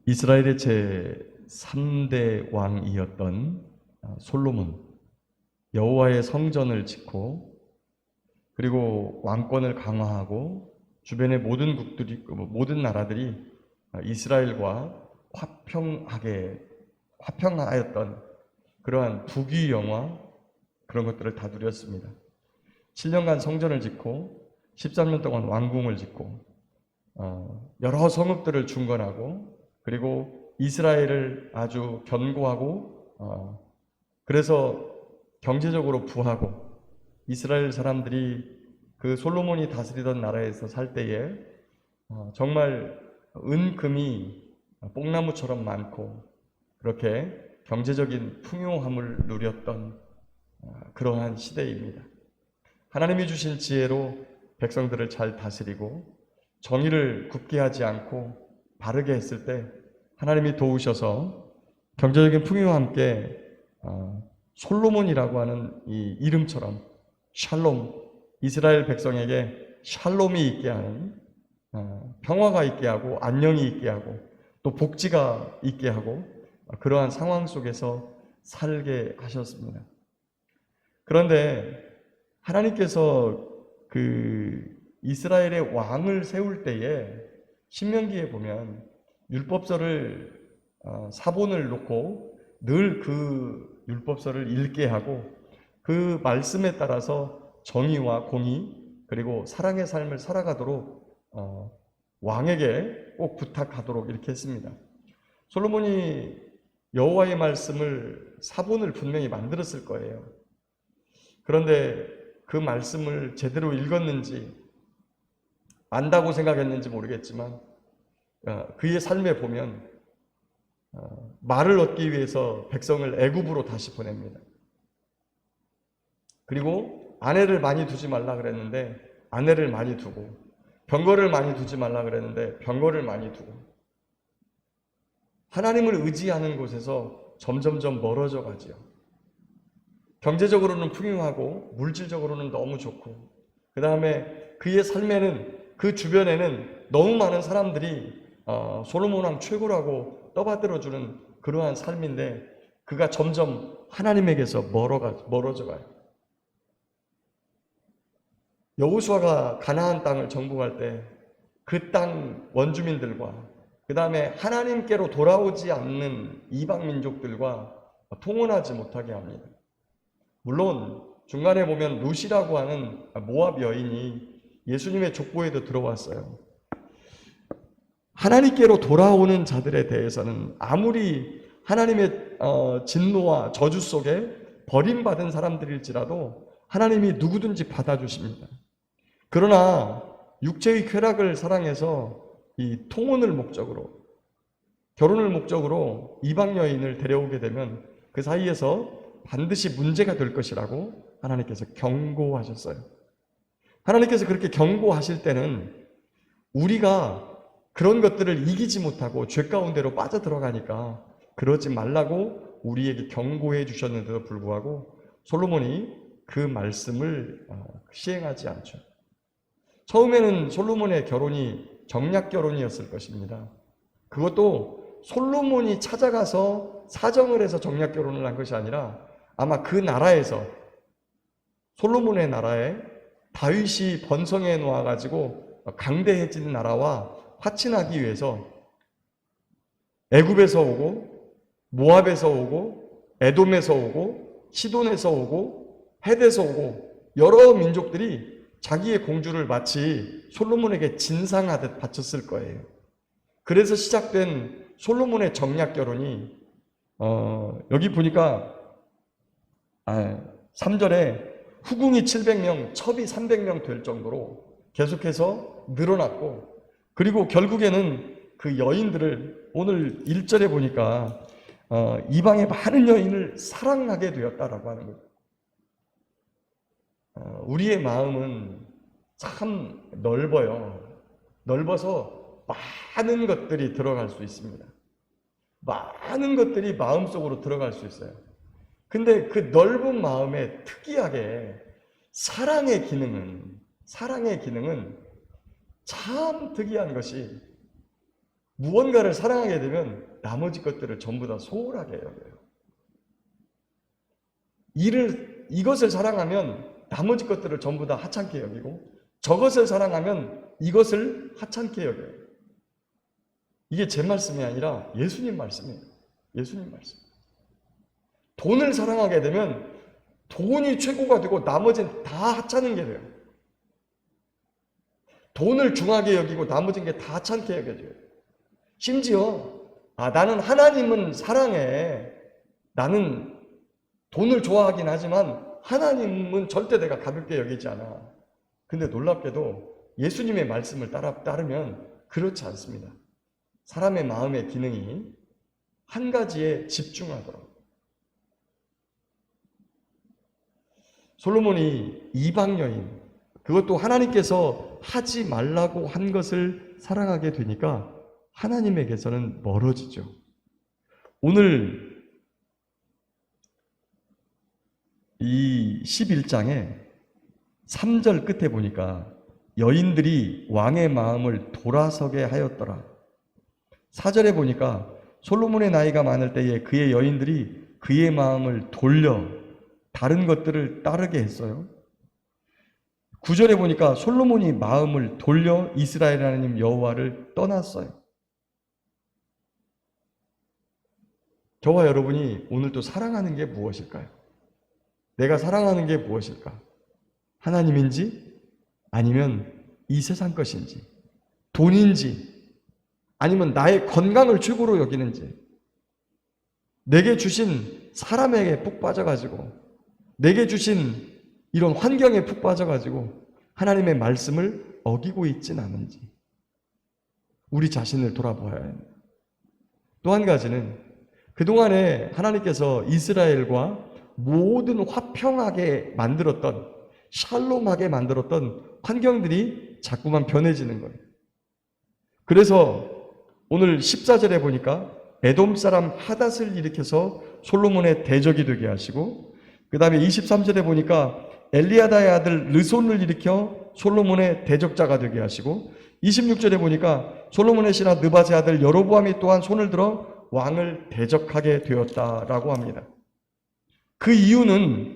이스라엘의 제3대 왕이었던 솔로몬, 여호와의 성전을 짓고 그리고 왕권을 강화하고 주변의 모든 나라들이 이스라엘과 화평하였던 그러한 부귀영화, 그런 것들을 다 누렸습니다. 7년간 성전을 짓고 13년 동안 왕궁을 짓고 여러 성읍들을 중건하고 그리고 이스라엘을 아주 견고하고 그래서 경제적으로 부하고 이스라엘 사람들이 그 솔로몬이 다스리던 나라에서 살 때에 정말 은금이 뽕나무처럼 많고 그렇게 경제적인 풍요함을 누렸던 그러한 시대입니다. 하나님이 주신 지혜로 백성들을 잘 다스리고 정의를 굳게 하지 않고 바르게 했을 때 하나님이 도우셔서 경제적인 풍요와 함께 솔로몬이라고 하는 이 이름처럼 샬롬, 이스라엘 백성에게 샬롬이 있게 하는, 평화가 있게 하고 안녕이 있게 하고 또 복지가 있게 하고 그러한 상황 속에서 살게 하셨습니다. 그런데 하나님께서 그 이스라엘의 왕을 세울 때에 신명기에 보면 율법서를 사본을 놓고 늘 그 율법서를 읽게 하고 그 말씀에 따라서 정의와 공의 그리고 사랑의 삶을 살아가도록 왕에게 꼭 부탁하도록 이렇게 했습니다. 솔로몬이 여호와의 말씀을 사본을 분명히 만들었을 거예요. 그런데 그 말씀을 제대로 읽었는지 안다고 생각했는지 모르겠지만 그의 삶에 보면 말을 얻기 위해서 백성을 애굽으로 다시 보냅니다. 그리고 아내를 많이 두지 말라 그랬는데 아내를 많이 두고 병거를 많이 두지 말라 그랬는데 병거를 많이 두고 하나님을 의지하는 곳에서 점점점 멀어져 가지요. 경제적으로는 풍요하고 물질적으로는 너무 좋고 그 다음에 그의 삶에는 그 주변에는 너무 많은 사람들이 솔로몬 왕 최고라고 떠받들어주는 그러한 삶인데 그가 점점 하나님에게서 멀어져 가요. 여호수아가 가나안 땅을 정복할 때 그 땅 원주민들과 그 다음에 하나님께로 돌아오지 않는 이방 민족들과 통혼하지 못하게 합니다. 물론 중간에 보면 룻이라고 하는 모압 여인이 예수님의 족보에도 들어왔어요. 하나님께로 돌아오는 자들에 대해서는 아무리 하나님의 진노와 저주 속에 버림받은 사람들일지라도 하나님이 누구든지 받아주십니다. 그러나 육체의 쾌락을 사랑해서 이 통혼을 목적으로 결혼을 목적으로 이방 여인을 데려오게 되면 그 사이에서 반드시 문제가 될 것이라고 하나님께서 경고하셨어요. 하나님께서 그렇게 경고하실 때는 우리가 그런 것들을 이기지 못하고 죄 가운데로 빠져들어가니까 그러지 말라고 우리에게 경고해 주셨는데도 불구하고 솔로몬이 그 말씀을 시행하지 않죠. 처음에는 솔로몬의 결혼이 정략 결혼이었을 것입니다. 그것도 솔로몬이 찾아가서 사정을 해서 정략 결혼을 한 것이 아니라 아마 그 나라에서 솔로몬의 나라에 다윗이 번성해 놓아가지고 강대해진 나라와 화친하기 위해서 애굽에서 오고 모압에서 오고 에돔에서 오고 시돈에서 오고 헷에서 오고 여러 민족들이 자기의 공주를 마치 솔로몬에게 진상하듯 바쳤을 거예요. 그래서 시작된 솔로몬의 정략 결혼이 여기 보니까 3절에 후궁이 700명, 첩이 300명 될 정도로 계속해서 늘어났고 그리고 결국에는 그 여인들을 오늘 1절에 보니까 이방의 많은 여인을 사랑하게 되었다라고 하는 거예요. 우리의 마음은 참 넓어요. 넓어서 많은 것들이 들어갈 수 있습니다. 많은 것들이 마음속으로 들어갈 수 있어요. 근데 그 넓은 마음에 특이하게 사랑의 기능은 참 특이한 것이 무언가를 사랑하게 되면 나머지 것들을 전부 다 소홀하게 여겨요. 이것을 사랑하면 나머지 것들을 전부 다 하찮게 여기고, 저것을 사랑하면 이것을 하찮게 여겨요. 이게 제 말씀이 아니라 예수님 말씀이에요. 예수님 말씀. 돈을 사랑하게 되면 돈이 최고가 되고 나머지는 다 하찮은 게 돼요. 돈을 중하게 여기고 나머지는 게 다 하찮게 여겨져요. 심지어 나는 하나님은 사랑해. 나는 돈을 좋아하긴 하지만 하나님은 절대 내가 가볍게 여기지 않아. 근데 놀랍게도 예수님의 말씀을 따르면 그렇지 않습니다. 사람의 마음의 기능이 한 가지에 집중하더라고요. 솔로몬이 이방 여인, 그것도 하나님께서 하지 말라고 한 것을 사랑하게 되니까 하나님에게서는 멀어지죠. 오늘 이 11장에 3절 끝에 보니까 여인들이 왕의 마음을 돌아서게 하였더라. 4절에 보니까 솔로몬의 나이가 많을 때에 그의 여인들이 그의 마음을 돌려 다른 것들을 따르게 했어요. 9절에 보니까 솔로몬이 마음을 돌려 이스라엘 하나님 여호와를 떠났어요. 저와 여러분이 오늘 또 사랑하는 게 무엇일까요? 내가 사랑하는 게 무엇일까? 하나님인지 아니면 이 세상 것인지, 돈인지 아니면 나의 건강을 최고로 여기는지, 내게 주신 사람에게 푹 빠져가지고, 내게 주신 이런 환경에 푹 빠져가지고 하나님의 말씀을 어기고 있진 않은지 우리 자신을 돌아보아야 합니다. 또 한 가지는 그동안에 하나님께서 이스라엘과 모든 화평하게 만들었던, 샬롬하게 만들었던 환경들이 자꾸만 변해지는 거예요. 그래서 오늘 14절에 보니까 에돔 사람 하닷을 일으켜서 솔로몬의 대적이 되게 하시고, 그 다음에 23절에 보니까 엘리아다의 아들 르손을 일으켜 솔로몬의 대적자가 되게 하시고, 26절에 보니까 솔로몬의 신하 느밧의 아들 여로보암이 또한 손을 들어 왕을 대적하게 되었다라고 합니다. 그 이유는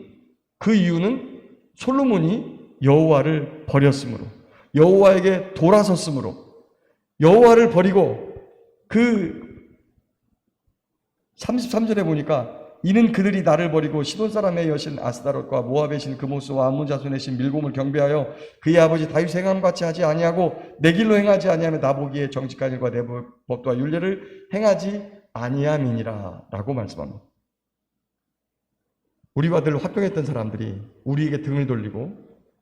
솔로몬이 여호와를 버렸으므로, 여호와에게 돌아섰으므로, 여호와를 버리고 그 33절에 보니까 이는 그들이 나를 버리고 시돈 사람의 여신 아스다롯과 모압의 신 그모스와 암몬 자손의 신 밀곰을 경배하여 그의 아버지 다윗 행함 같이 하지 아니하고 내 길로 행하지 아니하며 나 보기에 정직한 일과 내 법도와 율례를 행하지 아니함이니라 라고 말씀합니다. 우리와 늘 화평했던 사람들이 우리에게 등을 돌리고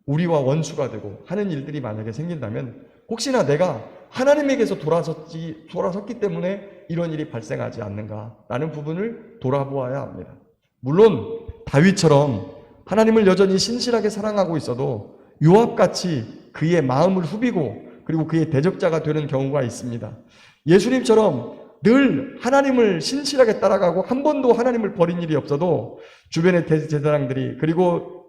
우리와 원수가 되고 하는 일들이 만약에 생긴다면 혹시나 내가 하나님에게서 돌아섰기 때문에 이런 일이 발생하지 않는가라는 부분을 돌아보아야 합니다. 물론 다윗처럼 하나님을 여전히 신실하게 사랑하고 있어도 요압같이 그의 마음을 후비고 그리고 그의 대적자가 되는 경우가 있습니다. 예수님처럼 늘 하나님을 신실하게 따라가고 한 번도 하나님을 버린 일이 없어도 주변의 제사장들이 그리고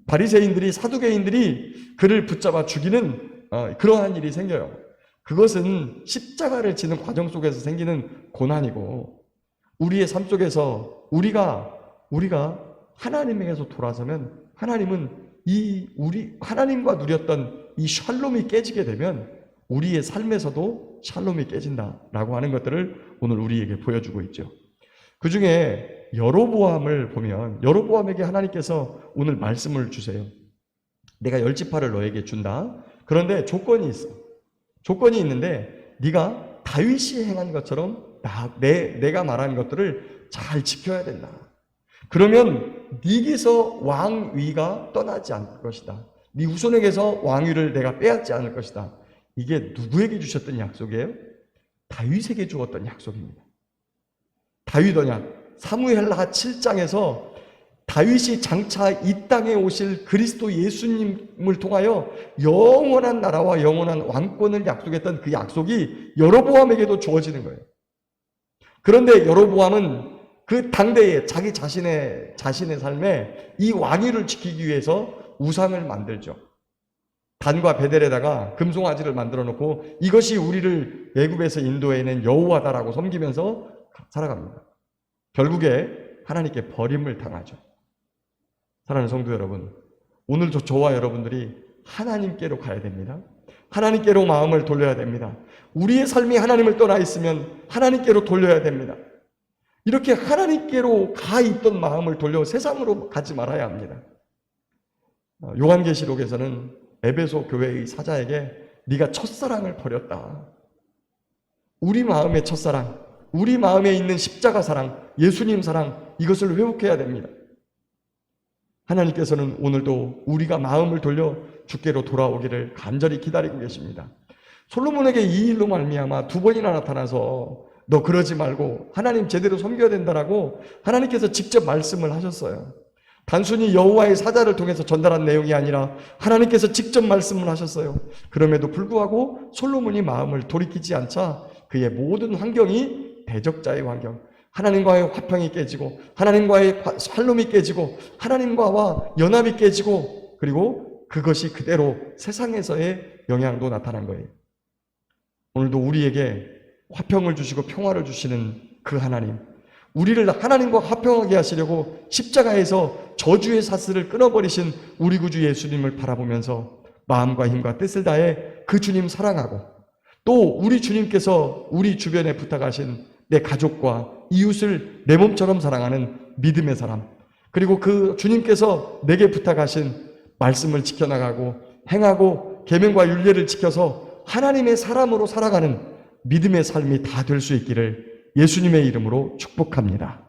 바리새인들이 사두개인들이 그를 붙잡아 죽이는 그러한 일이 생겨요. 그것은 십자가를 지는 과정 속에서 생기는 고난이고, 우리의 삶 속에서 우리가 하나님에게서 돌아서면 하나님과 누렸던 이 샬롬이 깨지게 되면 우리의 삶에서도 샬롬이 깨진다라고 하는 것들을 오늘 우리에게 보여주고 있죠. 그 중에 여로보암을 보면 여로보암에게 하나님께서 오늘 말씀을 주세요. 내가 10지파를 너에게 준다. 그런데 조건이 있어. 조건이 있는데 네가 다윗이 행한 것처럼 내가 말한 것들을 잘 지켜야 된다. 그러면 네게서 왕위가 떠나지 않을 것이다. 네 후손에게서 왕위를 내가 빼앗지 않을 것이다. 이게 누구에게 주셨던 약속이에요? 다윗에게 주었던 약속입니다. 다윗 언약, 사무엘하 7장에서 다윗이 장차 이 땅에 오실 그리스도 예수님을 통하여 영원한 나라와 영원한 왕권을 약속했던 그 약속이 여로보암에게도 주어지는 거예요. 그런데 여로보암은 그 당대에 자기 자신의 삶에 이 왕위를 지키기 위해서 우상을 만들죠. 단과 베델에다가 금송아지를 만들어 놓고 이것이 우리를 애굽에서 인도해낸 여호와다라고 섬기면서 살아갑니다. 결국에 하나님께 버림을 당하죠. 사랑하는 성도 여러분, 오늘 저와 여러분들이 하나님께로 가야 됩니다. 하나님께로 마음을 돌려야 됩니다. 우리의 삶이 하나님을 떠나 있으면 하나님께로 돌려야 됩니다. 이렇게 하나님께로 가 있던 마음을 돌려 세상으로 가지 말아야 합니다. 요한계시록에서는 에베소 교회의 사자에게 네가 첫사랑을 버렸다. 우리 마음의 첫사랑, 우리 마음에 있는 십자가 사랑, 예수님 사랑, 이것을 회복해야 됩니다. 하나님께서는 오늘도 우리가 마음을 돌려 주께로 돌아오기를 간절히 기다리고 계십니다. 솔로몬에게 이 일로 말미암아 2번이나 나타나서 너 그러지 말고 하나님 제대로 섬겨야 된다라고 하나님께서 직접 말씀을 하셨어요. 단순히 여호와의 사자를 통해서 전달한 내용이 아니라 하나님께서 직접 말씀을 하셨어요. 그럼에도 불구하고 솔로몬이 마음을 돌이키지 않자 그의 모든 환경이 대적자의 환경, 하나님과의 화평이 깨지고 하나님과의 살롬이 깨지고 하나님과와 연합이 깨지고 그리고 그것이 그대로 세상에서의 영향도 나타난 거예요. 오늘도 우리에게 화평을 주시고 평화를 주시는 그 하나님, 우리를 하나님과 화평하게 하시려고 십자가에서 저주의 사슬을 끊어버리신 우리 구주 예수님을 바라보면서 마음과 힘과 뜻을 다해 그 주님 사랑하고 또 우리 주님께서 우리 주변에 부탁하신 내 가족과 이웃을 내 몸처럼 사랑하는 믿음의 사람, 그리고 그 주님께서 내게 부탁하신 말씀을 지켜나가고 행하고 계명과 율례를 지켜서 하나님의 사람으로 살아가는 믿음의 삶이 다 될 수 있기를 예수님의 이름으로 축복합니다.